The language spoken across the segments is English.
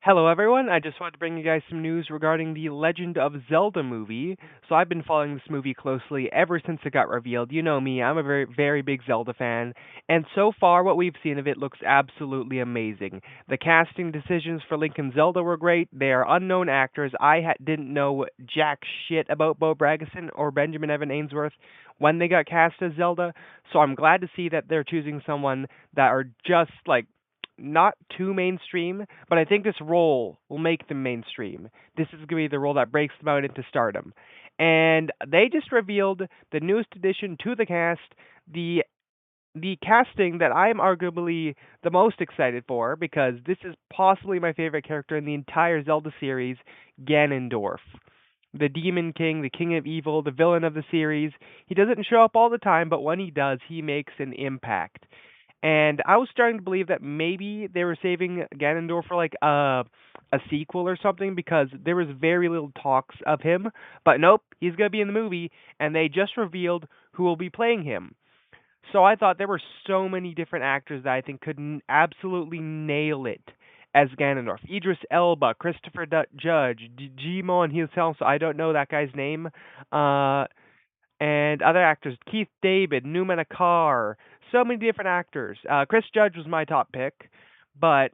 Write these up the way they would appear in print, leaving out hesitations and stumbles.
Hello, everyone. I just wanted to bring you guys some news regarding the Legend of Zelda movie. So I've been following this movie closely ever since it got revealed. You know me, I'm a very, very big Zelda fan, and so far what we've seen of it looks absolutely amazing. The casting decisions for Link and Zelda were great. They are unknown actors. Didn't know jack shit about Bo Bragison or Benjamin Evan Ainsworth when they got cast as Zelda, so I'm glad to see that they're choosing someone that are just like not too mainstream, but I think this role will make them mainstream. This is going to be the role that breaks them out into stardom. And they just revealed the newest addition to the cast, the the casting that I'm arguably the most excited for because this is possibly my favorite character in the entire Zelda series, Ganondorf. The Demon King, the King of Evil, the villain of the series. He doesn't show up all the time, but when he does, he makes an impact. And I was starting to believe that maybe they were saving Ganondorf for like a sequel or something because there was very little talks of him. But nope, he's gonna be in the movie, and they just revealed who will be playing him. So I thought there were so many different actors that I think could absolutely nail it as Ganondorf. Idris Elba, Christopher Judge, Jimon himself. So I don't know that guy's name. Uh, and other actors, Keith David, Newman Akar, so many different actors. Chris Judge was my top pick, but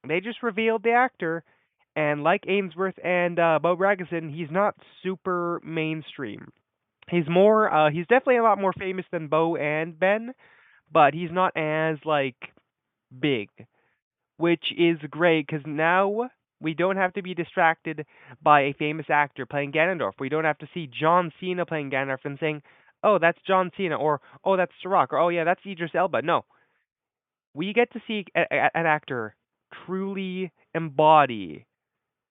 they just revealed the actor, and like Ainsworth and Bo Bragison, he's not super mainstream. He's definitely a lot more famous than Bo and Ben, but he's not as like big, which is great because now we don't have to be distracted by a famous actor playing Ganondorf. We don't have to see John Cena playing Ganondorf and saying, "Oh, that's John Cena," or "Oh, that's The Rock," or "Oh, yeah, that's Idris Elba." No, we get to see an actor truly embody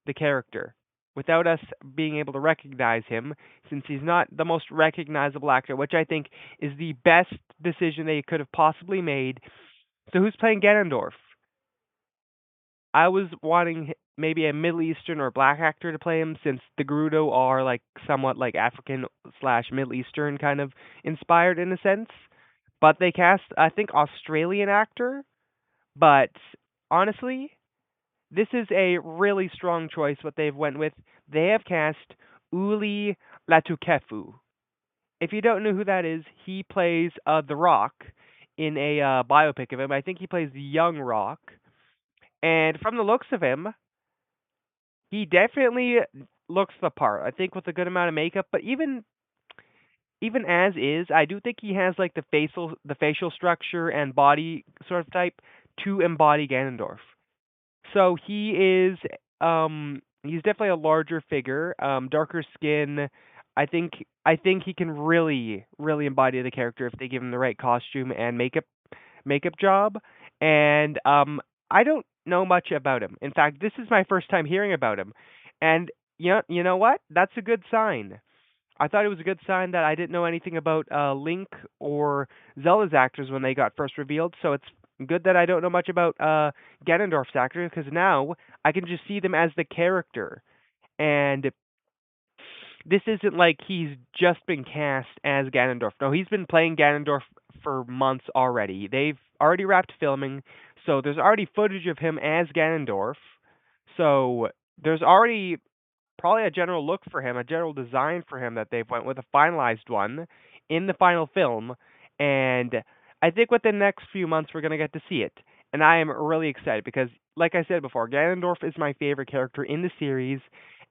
the character without us being able to recognize him, since he's not the most recognizable actor, which I think is the best decision they could have possibly made. So, who's playing Ganondorf? I was wanting maybe a Middle Eastern or Black actor to play him, since the Gerudo are like somewhat like African slash Middle Eastern kind of inspired in a sense. But they cast, I think, Australian actor. But honestly, this is a really strong choice. What they've went with, they have cast Uli Latukefu. If you don't know who that is, he plays The Rock in a biopic of him. I think he plays the young Rock. And from the looks of him, he definitely looks the part. I think with a good amount of makeup, but even as is, I do think he has like the facial structure and body sort of type to embody Ganondorf. So he's definitely a larger figure, darker skin. I think he can really embody the character if they give him the right costume and makeup job. And I don't know much about him. In fact, this is my first time hearing about him. And you know what? That's a good sign. I thought it was a good sign that I didn't know anything about Link or Zelda's actors when they got first revealed. So it's good that I don't know much about Ganondorf's actors, because now I can just see them as the character. And this isn't like he's just been cast as Ganondorf. No, he's been playing Ganondorf for months already. They've already wrapped filming, so there's already footage of him as Ganondorf. So there's already probably a general look for him, a general design for him that they've went with, a finalized one in the final film, and I think within the next few months we're gonna get to see it, and I am really excited because, like I said before, Ganondorf is my favorite character in the series,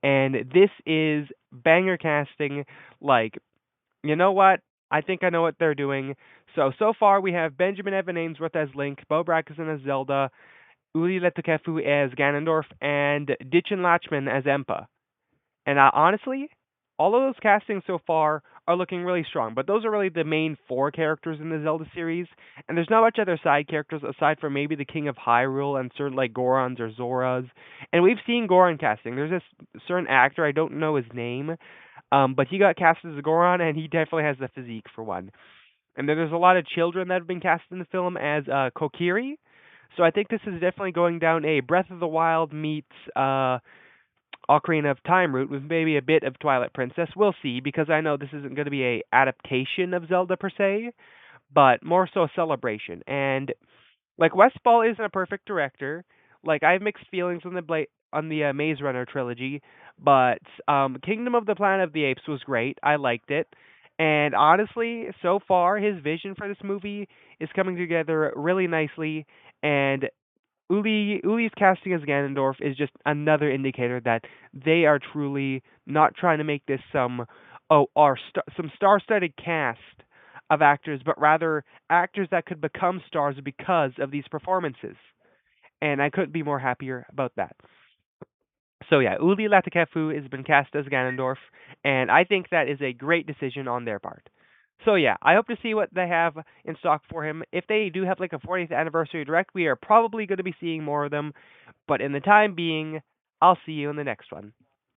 and this is banger casting. Like, you know what? I think I know what they're doing. So far we have Benjamin Evan Ainsworth as Link, Bo Bragison as Zelda, Uli Letukefu as Ganondorf, and Ditchin Latchman as Empa. And honestly, all of those castings so far are looking really strong. But those are really the main four characters in the Zelda series, and there's not much other side characters aside from maybe the King of Hyrule and certain like Gorons or Zoras. And we've seen Goron casting. There's this certain actor, I don't know his name, but he got cast as a Goron, and he definitely has the physique for one. And then there's a lot of children that have been cast in the film as Kokiri. So I think this is definitely going down a Breath of the Wild meets Ocarina of Time route with maybe a bit of Twilight Princess. We'll see, because I know this isn't going to be a adaptation of Zelda per se, but more so a celebration. And like Westfall isn't a perfect director, Like I have mixed feelings on the Maze Runner trilogy, but Kingdom of the Planet of the Apes was great. I liked it. And honestly, so far his vision for this movie is coming together really nicely, and Uli's casting as Ganondorf is just another indicator that they are truly not trying to make this some star-studded cast of actors, but rather actors that could become stars because of these performances. And I couldn't be more happier about that. So yeah, Uli Latakefu has been cast as Ganondorf, and I think that is a great decision on their part. So yeah, I hope to see what they have in stock for him. If they do have like a 40th anniversary direct, we are probably going to be seeing more of them. But in the time being, I'll see you in the next one.